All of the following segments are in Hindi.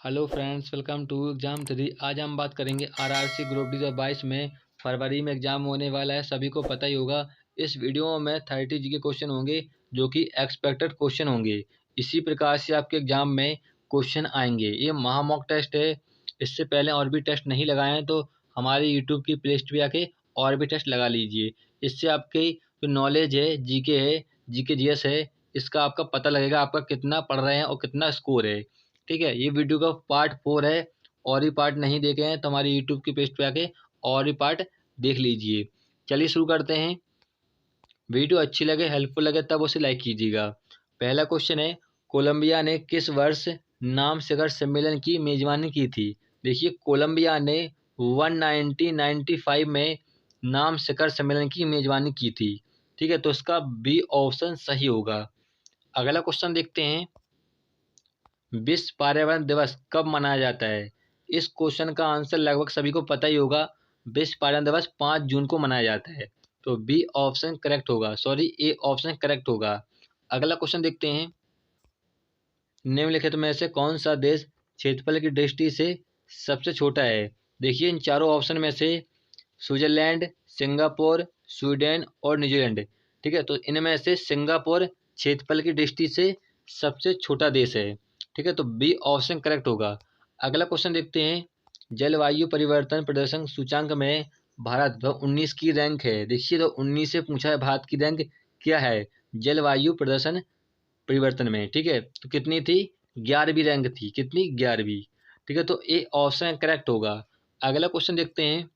Hello friends, welcome to exam three. आज हम बात करेंगे आरआरसी ग्रुप डी 2022 में फरवरी में एग्जाम होने वाला है, सभी को पता ही होगा। इस वीडियो में 30 जी के क्वेश्चन होंगे जो कि एक्सपेक्टेड क्वेश्चन होंगे। इसी प्रकार से आपके एग्जाम में क्वेश्चन आएंगे। ये महा मॉक टेस्ट है। इससे पहले और भी टेस्ट नहीं लगाए हैं तो हमारे यूट्यूब की प्ले लिस्ट पे आके और भी टेस्ट लगा लीजिए। इससे आपकी जो नॉलेज है, जीके है, जीके जीएस है, इसका आपका पता लगेगा आपका कितना पढ़ रहे हैं और कितना स्कोर है। ठीक है, ये वीडियो का पार्ट 4 है। और भी पार्ट नहीं देखे हैं तो हमारी यूट्यूब की पेज पे आके और भी पार्ट देख लीजिए। चलिए शुरू करते हैं। वीडियो अच्छी लगे, हेल्पफुल लगे तब उसे लाइक कीजिएगा। पहला क्वेश्चन है, कोलंबिया ने किस वर्ष नाम शिखर सम्मेलन की मेजबानी की थी? देखिए, कोलंबिया ने 1995 में नाम शिखर सम्मेलन की मेजबानी की थी। ठीक है, तो इसका बी ऑप्शन सही होगा। अगला क्वेश्चन देखते हैं, विश्व पर्यावरण दिवस कब मनाया जाता है? इस क्वेश्चन का आंसर लगभग सभी को पता ही होगा। विश्व पर्यावरण दिवस 5 जून को मनाया जाता है। तो बी ऑप्शन करेक्ट होगा, सॉरी ए ऑप्शन करेक्ट होगा। अगला क्वेश्चन देखते हैं, निम्नलिखित में से कौन सा देश क्षेत्रफल की दृष्टि से सबसे छोटा है? देखिए, इन चारों ऑप्शन में से स्विट्जरलैंड, सिंगापुर, स्वीडन और न्यूजीलैंड। ठीक है, तो इनमें से सिंगापुर क्षेत्रफल की दृष्टि से सबसे छोटा देश है। ठीक है, तो बी ऑप्शन करेक्ट होगा। अगला क्वेश्चन देखते हैं, जलवायु परिवर्तन प्रदर्शन सूचांक में भारत 2019 की रैंक है। देखिए, तो 19 से पूछा है भारत की रैंक क्या है जलवायु प्रदर्शन परिवर्तन में। ठीक है, तो कितनी थी? 11वीं रैंक थी। कितनी? 11वीं। ठीक है, तो ए ऑप्शन करेक्ट होगा। अगला क्वेश्चन देखते हैं,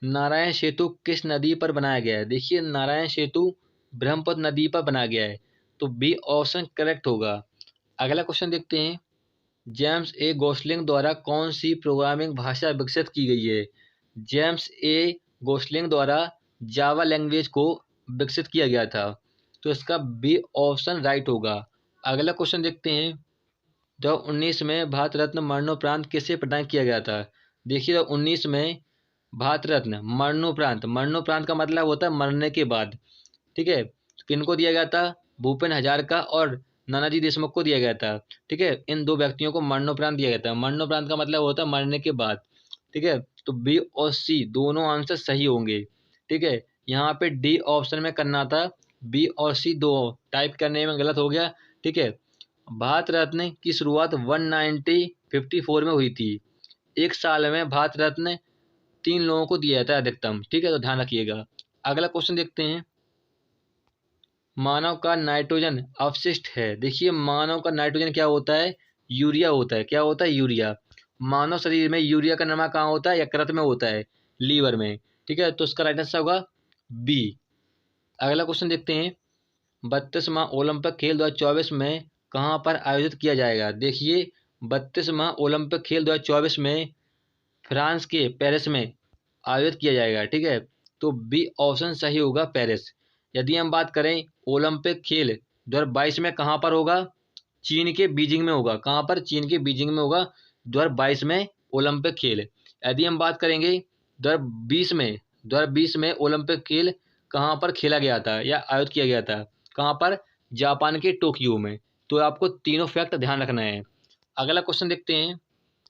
नारायण सेतु किस नदी पर बनाया गया है? देखिए, नारायण सेतु ब्रह्मपुत्र नदी पर बनाया गया है। तो बी ऑप्शन करेक्ट होगा। अगला क्वेश्चन देखते हैं, जेम्स ए गोसलिंग द्वारा कौन सी प्रोग्रामिंग भाषा विकसित की गई है? जेम्स ए गोसलिंग द्वारा जावा लैंग्वेज को विकसित किया गया था। तो इसका बी ऑप्शन राइट होगा। अगला क्वेश्चन देखते हैं, 2019 में भारत रत्न मरणोपरांत किसे प्रदान किया गया था? देखिए, 2019 में भारत रत्न मरणोपरांत, मरणोपरांत का मतलब होता है मरने के बाद। ठीक है, किनको दिया गया था? भूपेन हजारिका और नानाजी देशमुख को दिया गया था। ठीक है, इन दो व्यक्तियों को मरणोपरांत दिया गया था। मरणोपरांत का मतलब होता है मरने के बाद। ठीक है, तो बी और सी दोनों आंसर सही होंगे। ठीक है, यहाँ पे डी ऑप्शन में करना था, बी और सी दो टाइप करने में गलत हो गया। ठीक है, भारत रत्न की शुरुआत 1954 में हुई थी। एक साल में भारत रत्न 3 लोगों को दिया जाता है अधिकतम। ठीक है, तो ध्यान रखिएगा। अगला क्वेश्चन देखते हैं, मानव का नाइट्रोजन अवशिष्ट है। देखिए, मानव का नाइट्रोजन क्या होता है? यूरिया होता है। क्या होता है? यूरिया। मानव शरीर में यूरिया का निर्माण कहाँ होता है? यकृत में होता है, लीवर में। ठीक है, तो इसका राइट आंसर होगा बी। अगला क्वेश्चन देखते हैं, 32वां ओलंपिक खेल 2024 में कहाँ पर आयोजित किया जाएगा? देखिए, 32वां ओलंपिक खेल 2024 में फ्रांस के पेरिस में आयोजित किया जाएगा। ठीक है, तो बी ऑप्शन सही होगा, पेरिस। यदि हम बात करें ओलंपिक खेल 2022 में कहाँ पर होगा? चीन के बीजिंग में होगा। कहाँ पर? चीन के बीजिंग में होगा 2022 में ओलंपिक खेल। यदि हम बात करेंगे 2020 में ओलंपिक खेल कहाँ पर खेला गया था या आयोजित किया गया था? कहाँ पर? जापान के टोक्यो में। तो आपको तीनों फैक्ट ध्यान रखना है। अगला क्वेश्चन देखते हैं,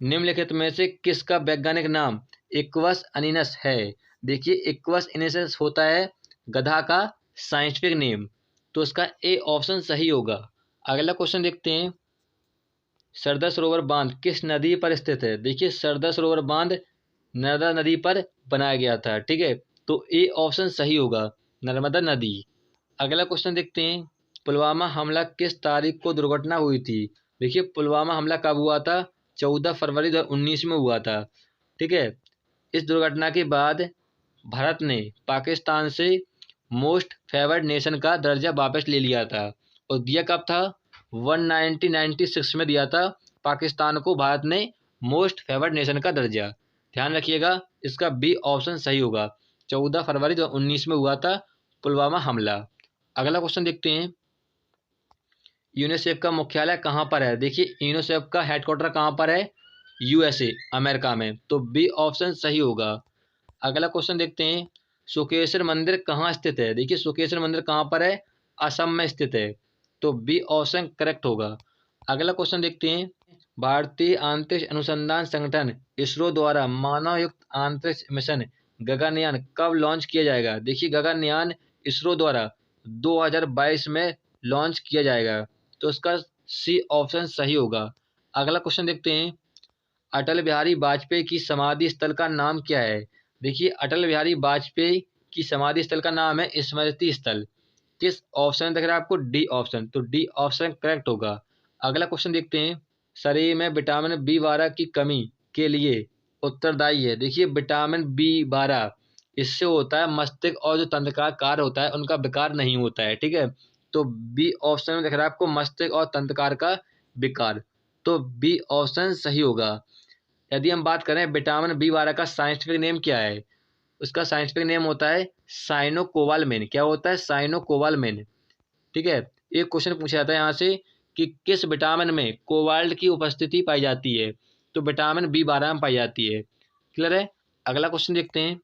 निम्नलिखित में से किसका वैज्ञानिक नाम इक्वस अनिनस है? देखिए, इक्वस अनिनस होता है गधा का साइंटिफिक नेम। तो इसका ए ऑप्शन सही होगा। अगला क्वेश्चन देखते हैं, सरदार सरोवर बांध किस नदी पर स्थित है? देखिए, सरदार सरोवर बांध नर्मदा नदी पर बनाया गया था। ठीक है, तो ए ऑप्शन सही होगा, नर्मदा नदी। अगला क्वेश्चन देखते हैं, पुलवामा हमला किस तारीख को दुर्घटना हुई थी? देखिए, पुलवामा हमला कब हुआ था? 14 फरवरी 2019 में हुआ था। ठीक है, इस दुर्घटना के बाद भारत ने पाकिस्तान से मोस्ट फेवर्ड नेशन का दर्जा वापस ले लिया था। और दिया कब था? 1996 में दिया था पाकिस्तान को भारत ने मोस्ट फेवर्ड नेशन का दर्जा। ध्यान रखिएगा, इसका बी ऑप्शन सही होगा। 14 फरवरी 2019 में हुआ था पुलवामा हमला। अगला क्वेश्चन देखते हैं, यूनिसेफ का मुख्यालय कहाँ पर है? देखिए, यूनिसेफ का हेडक्वार्टर कहाँ पर है? यूएसए, अमेरिका में। तो बी ऑप्शन सही होगा। अगला क्वेश्चन देखते हैं, शुक्रेश्वर मंदिर कहाँ स्थित है? देखिए, शुक्रेश्वर मंदिर कहाँ पर है? असम में स्थित है। तो बी ऑप्शन करेक्ट होगा। अगला क्वेश्चन देखते हैं, भारतीय अंतरिक्ष अनुसंधान संगठन इसरो द्वारा मानव युक्त अंतरिक्ष मिशन गगनयान कब लॉन्च किया जाएगा? देखिए गगनयान इसरो द्वारा 2022 में लॉन्च किया जाएगा, तो उसका सी ऑप्शन सही होगा। अगला क्वेश्चन देखते हैं, अटल बिहारी वाजपेयी की समाधि स्थल का नाम क्या है? देखिए अटल बिहारी वाजपेयी की समाधि स्थल का नाम है स्मृति स्थल। किस ऑप्शन दिख रहा है आपको? डी ऑप्शन, तो डी ऑप्शन करेक्ट होगा। अगला क्वेश्चन देखते हैं, शरीर में विटामिन बी 12 की कमी के लिए उत्तरदायी है? देखिए विटामिन बी 12 इससे होता है मस्तिष्क और जो तंत्र का कार्य होता है उनका विकार नहीं होता है, ठीक है। तो बी ऑप्शन में दिख रहा है आपको मस्तिष्क और तंत्रकार का विकार, तो बी ऑप्शन सही होगा। यदि हम बात करें विटामिन बी 12 का साइंटिफिक नेम क्या है? उसका साइंटिफिक नेम होता है साइनोकोबालमिन। क्या होता है? साइनोकोबालमिन, ठीक है। एक क्वेश्चन पूछा जाता है यहाँ से कि किस विटामिन में कोबाल्ट की उपस्थिति पाई जाती है? तो विटामिन बी 12 में पाई जाती है। क्लियर है। अगला क्वेश्चन देखते हैं,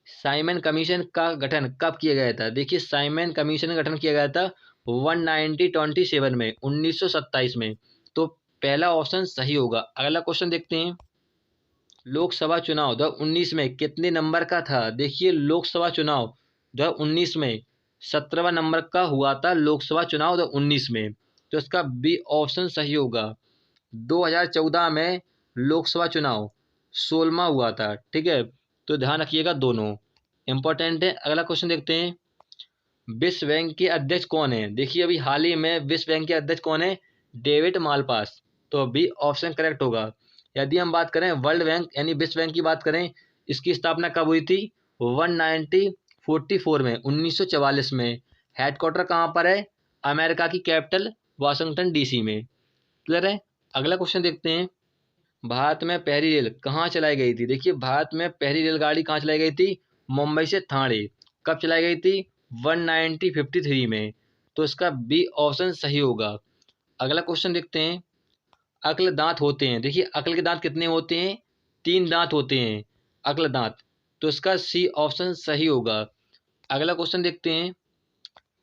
साइमन कमीशन का गठन कब किया गया था? देखिए साइमन कमीशन का गठन किया गया था 1927 में, 1927 में, तो पहला ऑप्शन सही होगा। अगला क्वेश्चन देखते हैं, लोकसभा चुनाव 2019 में कितने नंबर का था? देखिए लोकसभा चुनाव 2019 में 17वां नंबर का हुआ था लोकसभा चुनाव 2019 में, तो इसका बी ऑप्शन सही होगा। 2014 में लोकसभा चुनाव 16वां हुआ था, ठीक है, तो ध्यान रखिएगा, दोनों इंपॉर्टेंट है। अगला क्वेश्चन देखते हैं, विश्व बैंक के अध्यक्ष कौन है? देखिए अभी हाल ही में विश्व बैंक के अध्यक्ष कौन है? डेविड मालपास, तो बी ऑप्शन करेक्ट होगा। यदि हम बात करें वर्ल्ड बैंक यानी विश्व बैंक की बात करें, इसकी स्थापना कब हुई थी? 1944 में, 1944 में। हेडक्वार्टर कहाँ पर है? अमेरिका की कैपिटल वाशिंगटन डीसी में। क्लियर है। अगला क्वेश्चन देखते हैं, भारत में पहली रेल कहाँ चलाई गई थी? देखिए भारत में पहली रेलगाड़ी कहाँ चलाई गई थी? मुंबई से ठाणे। कब चलाई गई थी? 1953 में, तो इसका बी ऑप्शन सही होगा। अगला क्वेश्चन देखते हैं, अक्ल दांत होते हैं, देखिए अक्ल के दांत कितने होते हैं? 3 दांत होते हैं अक्ल दांत, तो इसका सी ऑप्शन सही होगा। अगला क्वेश्चन देखते हैं,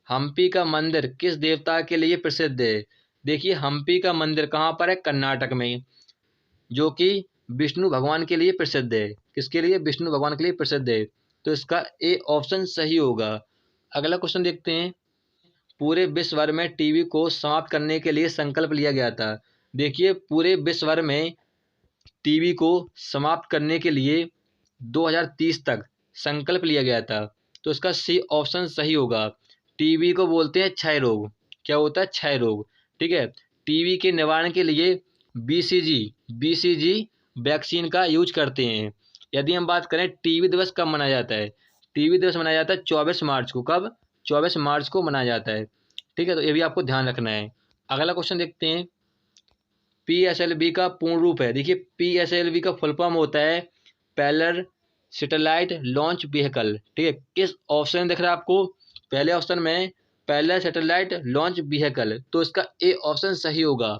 हम्पी का मंदिर किस देवता के लिए प्रसिद्ध है? देखिए हम्पी का मंदिर कहाँ पर है? कर्नाटक में, जो कि विष्णु भगवान के लिए प्रसिद्ध है। किसके लिए? विष्णु भगवान के लिए प्रसिद्ध है, तो इसका ए ऑप्शन सही होगा। अगला क्वेश्चन देखते हैं, पूरे विश्व भर में टीबी को समाप्त करने के लिए संकल्प लिया गया था। देखिए पूरे विश्व भर में टीबी को समाप्त करने के लिए 2030 तक संकल्प लिया गया था, तो इसका सी ऑप्शन सही होगा। टीबी को बोलते हैं क्षय रोग। क्या होता है? क्षय रोग, ठीक है। टीबी के निवारण के लिए बीसीजी वैक्सीन का यूज करते हैं। यदि हम बात करें टीबी दिवस कब मनाया जाता है? टीबी दिवस मनाया जाता है 24 मार्च को। कब? 24 मार्च को मनाया जाता है, ठीक है, तो ये भी आपको ध्यान रखना है। अगला क्वेश्चन देखते हैं, पीएसएलवी का पूर्ण रूप है? देखिए पीएसएलवी का फुल फॉर्म होता है पैरेलल सैटेलाइट लॉन्च व्हीकल, ठीक है। किस ऑप्शन दिख रहा है आपको? पहले ऑप्शन में पैरेलल सैटेलाइट लॉन्च व्हीकल, तो इसका ए ऑप्शन सही होगा।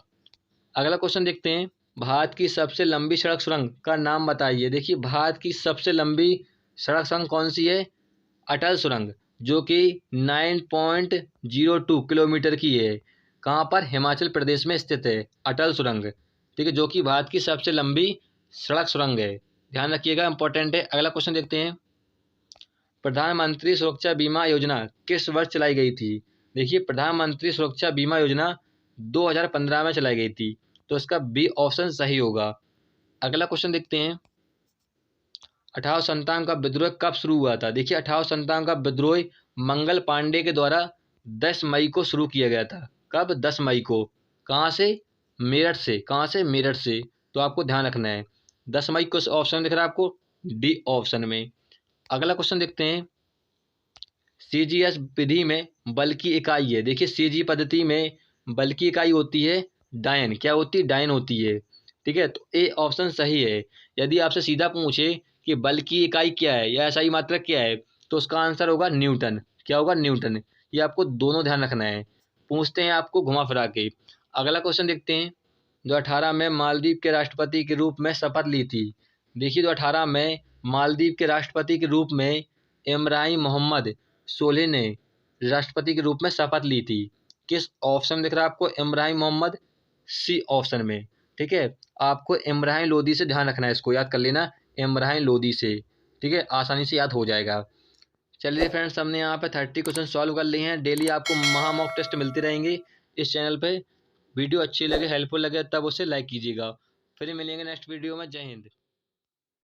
अगला क्वेश्चन देखते हैं, भारत की सबसे लंबी सड़क सुरंग का नाम बताइए? देखिए भारत की सबसे लंबी सड़क सुरंग कौन सी है? अटल सुरंग, जो कि 9.02 किलोमीटर की है। कहाँ पर? हिमाचल प्रदेश में स्थित है अटल सुरंग, ठीक है, जो कि भारत की सबसे लंबी सड़क सुरंग है। ध्यान रखिएगा, इंपॉर्टेंट है। अगला क्वेश्चन देखते हैं, प्रधानमंत्री सुरक्षा बीमा योजना किस वर्ष चलाई गई थी? देखिए प्रधानमंत्री सुरक्षा बीमा योजना 2015 में चलाई गई थी, तो इसका बी ऑप्शन सही होगा। अगला क्वेश्चन देखते हैं, 1857 का विद्रोह कब शुरू हुआ था? देखिए 1857 का विद्रोह मंगल पांडे के द्वारा 10 मई को शुरू किया गया था। कब? 10 मई को। कहाँ से? मेरठ से। कहाँ से? मेरठ से, तो आपको ध्यान रखना है। 10 मई को ऑप्शन दिख रहा है आपको? डी ऑप्शन में। अगला क्वेश्चन देखते हैं, सीजीएस विधि में बल की इकाई है? देखिए सीजी पद्धति में बल की इकाई होती है डायन। क्या होती है? डायन होती है, ठीक है, तो ए ऑप्शन सही है। यदि आपसे सीधा पूछे कि बल की इकाई क्या है या एसआई मात्रक क्या है, तो उसका आंसर होगा न्यूटन। क्या होगा? न्यूटन। ये आपको दोनों ध्यान रखना है, पूछते हैं आपको घुमा फिरा के। अगला क्वेश्चन देखते हैं, 2018 में मालदीव के राष्ट्रपति के रूप में शपथ ली थी। देखिए 2018 में मालदीव के राष्ट्रपति के रूप में इब्राहिम मोहम्मद सोलेह ने राष्ट्रपति के रूप में शपथ ली थी। किस ऑप्शन दिख रहा है आपको? इब्राहिम मोहम्मद सी ऑप्शन में। ठीक है, आपको इब्राहिम लोदी से ध्यान रखना है, इसको याद कर लेना, इब्राहिम लोदी से। ठीक है, आसानी से याद हो जाएगा। चलिए फ्रेंड्स, हमने यहाँ पे 30 क्वेश्चन सॉल्व कर लिए हैं। डेली आपको महा मॉक टेस्ट मिलती रहेंगी इस चैनल पे। वीडियो अच्छी लगे, हेल्पफुल लगे तब उसे लाइक कीजिएगा। फिर मिलेंगे नेक्स्ट वीडियो में। जय हिंद।